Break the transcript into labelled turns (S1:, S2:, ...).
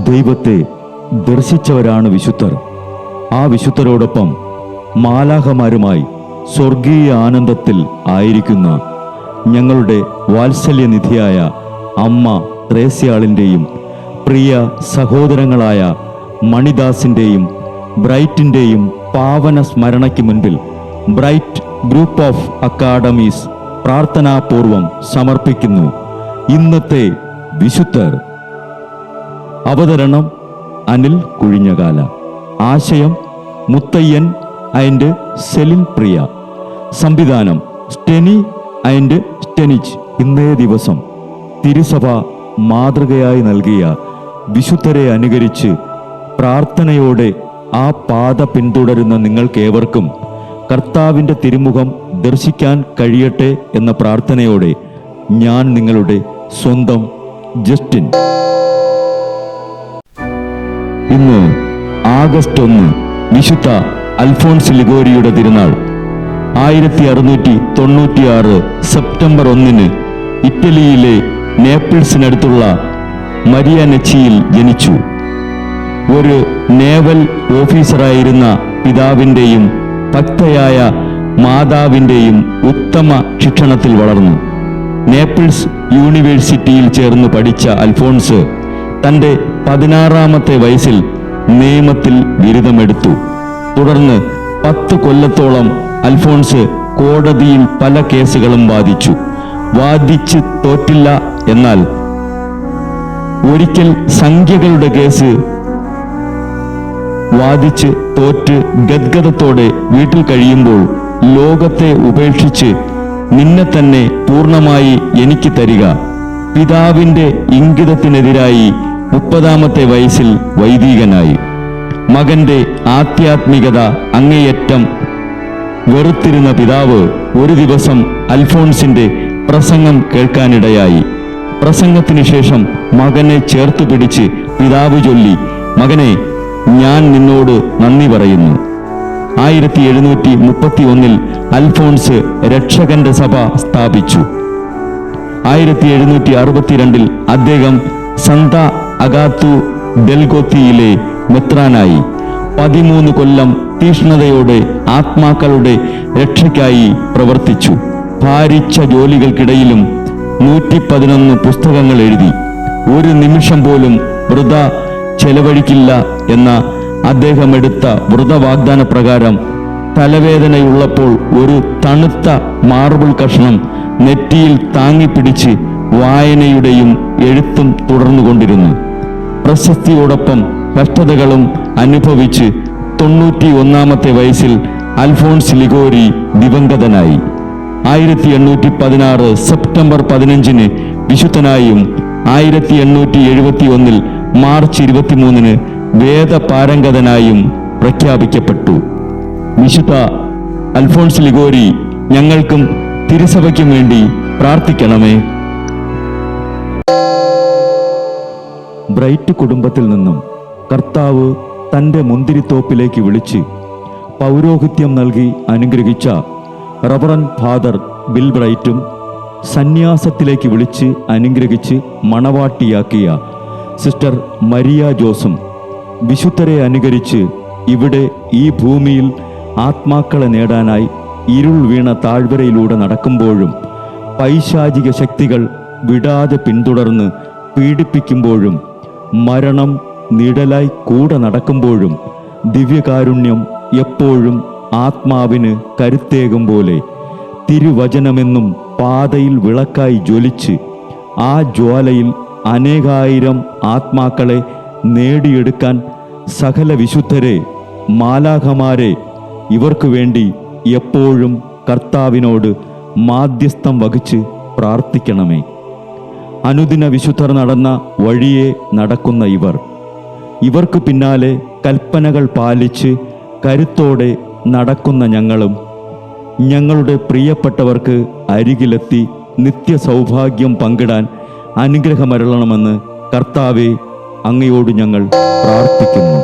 S1: ദൈവത്തെ ദർശിച്ചവരാണ് വിശുദ്ധർ. ആ വിശുദ്ധരോടൊപ്പം മാലാഖമാരുമായി സ്വർഗീയ ആനന്ദത്തിൽ ആയിരിക്കുന്ന ഞങ്ങളുടെ വാത്സല്യനിധിയായ അമ്മ ത്രേസ്യാളിൻ്റെയും പ്രിയ സഹോദരങ്ങളായ മണിദാസിൻ്റെയും ബ്രൈറ്റിൻ്റെയും പാവന സ്മരണയ്ക്ക് മുൻപിൽ ബ്രൈറ്റ് ഗ്രൂപ്പ് ഓഫ് അക്കാഡമീസ് പ്രാർത്ഥനാപൂർവം സമർപ്പിക്കുന്നു ഇന്നത്തെ വിശുദ്ധർ. അവതരണം അനിൽ കുഴിഞ്ഞകാല. ആശയം മുത്തയ്യൻ ആൻഡ് സെലിൻ പ്രിയ. സംവിധാനം സ്റ്റെനി ആൻഡ് സ്റ്റെനിച്ച്. ഇന്നേ ദിവസം തിരുസഭ മാതൃകയായി നൽകിയ വിശുദ്ധരെ അനുകരിച്ച് പ്രാർത്ഥനയോടെ ആ പാത പിന്തുടരുന്ന നിങ്ങൾക്കേവർക്കും കർത്താവിൻ്റെ തിരുമുഖം ദർശിക്കാൻ കഴിയട്ടെ എന്ന പ്രാർത്ഥനയോടെ ഞാൻ നിങ്ങളുടെ സ്വന്തം ജസ്റ്റിൻ. ഇന്ന് ആഗസ്റ്റ് 1 വിശുദ്ധ അൽഫോൺസ് ലിഗോരിയുടെ തിരുനാൾ. 1696 സെപ്റ്റംബർ 1 ഇറ്റലിയിലെ നേപ്പിൾസിനടുത്തുള്ള മരിയാനെച്ചിയിൽ ജനിച്ചു. ഒരു നേവൽ ഓഫീസറായിരുന്ന പിതാവിൻ്റെയും ഭക്തയായ മാതാവിൻ്റെയും ഉത്തമ ശിക്ഷണത്തിൽ വളർന്നു. നേപ്പിൾസ് യൂണിവേഴ്സിറ്റിയിൽ ചേർന്ന് പഠിച്ച അൽഫോൺസ് തൻ്റെ 16-ാമത്തെ വയസ്സിൽ നിയമത്തിൽ ബിരുദമെടുത്തു. തുടർന്ന് 10 കൊല്ലത്തോളം അൽഫോൺസ് കോടതിയിൽ പല കേസുകളും വാദിച്ച് തോറ്റില്ല. എന്നാൽ ഒരിക്കൽ സംഖ്യകളുടെ കേസ് വാദിച്ച് തോറ്റ് ഗദ്ഗദത്തോടെ വീട്ടിൽ കഴിയുമ്പോൾ ലോകത്തെ ഉപേക്ഷിച്ച് നിന്നെ തന്നെ പൂർണ്ണമായി എനിക്ക് തരിക, പിതാവിൻ്റെ ഇംഗിതത്തിനെതിരായി 30-ാമത്തെ വയസ്സിൽ വൈദികനായി. മകന്റെ ആധ്യാത്മികത അങ്ങേയറ്റം വെറുത്തിരുന്ന പിതാവ് ഒരു ദിവസം അൽഫോൺസിന്റെ പ്രസംഗം കേൾക്കാനിടയായി. പ്രസംഗത്തിനു ശേഷം മകനെ ചേർത്ത് പിടിച്ച് പിതാവ് ചൊല്ലി, "മകനെ, ഞാൻ നിന്നോട് നന്ദി പറയുന്നു." 1731 അൽഫോൺസ് രക്ഷകന്റെ സഭ സ്ഥാപിച്ചു. 1762 അദ്ദേഹം സന്ത അഗാത്തു ഡെൽഗോത്തിയിലെ മെത്രാനായി. 13 കൊല്ലം തീഷ്ണതയോടെ ആത്മാക്കളുടെ രക്ഷയ്ക്കായി പ്രവർത്തിച്ചു. ഭാരിച്ച ജോലികൾക്കിടയിലും 111 പുസ്തകങ്ങൾ എഴുതി. ഒരു നിമിഷം പോലും വൃഥ ചെലവഴിക്കില്ല എന്ന അദ്ദേഹം എടുത്ത വ്രതവാഗ്ദാന പ്രകാരം തലവേദനയുള്ളപ്പോൾ ഒരു തണുത്ത മാർബിൾ കഷ്ണം നെറ്റിയിൽ താങ്ങിപ്പിടിച്ച് വായനയുടെയും എഴുത്തും തുടർന്നുകൊണ്ടിരുന്നു. പ്രശസ്തിയോടൊപ്പം കഷ്ടതകളും അനുഭവിച്ച് 91-ാമത്തെ വയസ്സിൽ അൽഫോൺസ് ലിഗോരി ദിവംഗതനായി. 1816 September 15 വിശുദ്ധനായും 1871 March 23 വേദപാരംഗതനായും പ്രഖ്യാപിക്കപ്പെട്ടു. വിശുദ്ധ അൽഫോൺസ് ലിഗോരി ഞങ്ങൾക്കും തിരുസഭയ്ക്കും വേണ്ടി പ്രാർത്ഥിക്കണമേ. ബ്രൈറ്റ് കുടുംബത്തിൽ നിന്നും കർത്താവ് തൻ്റെ മുന്തിരിത്തോപ്പിലേക്ക് വിളിച്ച് പൗരോഹിത്യം നൽകി അനുഗ്രഹിച്ച റവറൻ ഫാദർ ബിൽ ബ്രൈറ്റും സന്യാസത്തിലേക്ക് വിളിച്ച് അനുഗ്രഹിച്ച് മണവാട്ടിയാക്കിയ സിസ്റ്റർ മരിയ ജോസും വിശുദ്ധരെ അനുകരിച്ച് ഇവിടെ ഈ ഭൂമിയിൽ ആത്മാക്കളെ നേടാനായി ഇരുൾ വീണ താഴ്വരയിലൂടെ നടക്കുമ്പോഴും പൈശാചിക ശക്തികൾ വിടാതെ പിന്തുടർന്ന് പീഡിപ്പിക്കുമ്പോഴും മരണം നിഴലായി കൂടെ നടക്കുമ്പോഴും ദിവ്യകാരുണ്യം എപ്പോഴും ആത്മാവിന് കരുത്തേകും പോലെ തിരുവചനമെന്നും പാതയിൽ വിളക്കായി ജ്വലിച്ച് ആ ജ്വാലയിൽ അനേകായിരം ആത്മാക്കളെ നേടിയെടുക്കാൻ സകല വിശുദ്ധരെ, മാലാഖമാരെ ഇവർക്കു വേണ്ടി എപ്പോഴും കർത്താവിനോട് മാധ്യസ്ഥം വഹിച്ച് പ്രാർത്ഥിക്കണമേ. അനുദിന വിശുദ്ധർ നടന്ന വഴിയെ നടക്കുന്ന ഇവർക്ക് പിന്നാലെ കൽപ്പനകൾ പാലിച്ച് കരുത്തോടെ നടക്കുന്ന ഞങ്ങളും ഞങ്ങളുടെ പ്രിയപ്പെട്ടവർക്ക് അരികിലെത്തി നിത്യസൗഭാഗ്യം പങ്കിടാൻ അനുഗ്രഹമരുളണമെന്ന് കർത്താവേ, അങ്ങയോട് ഞങ്ങൾ പ്രാർത്ഥിക്കുന്നു.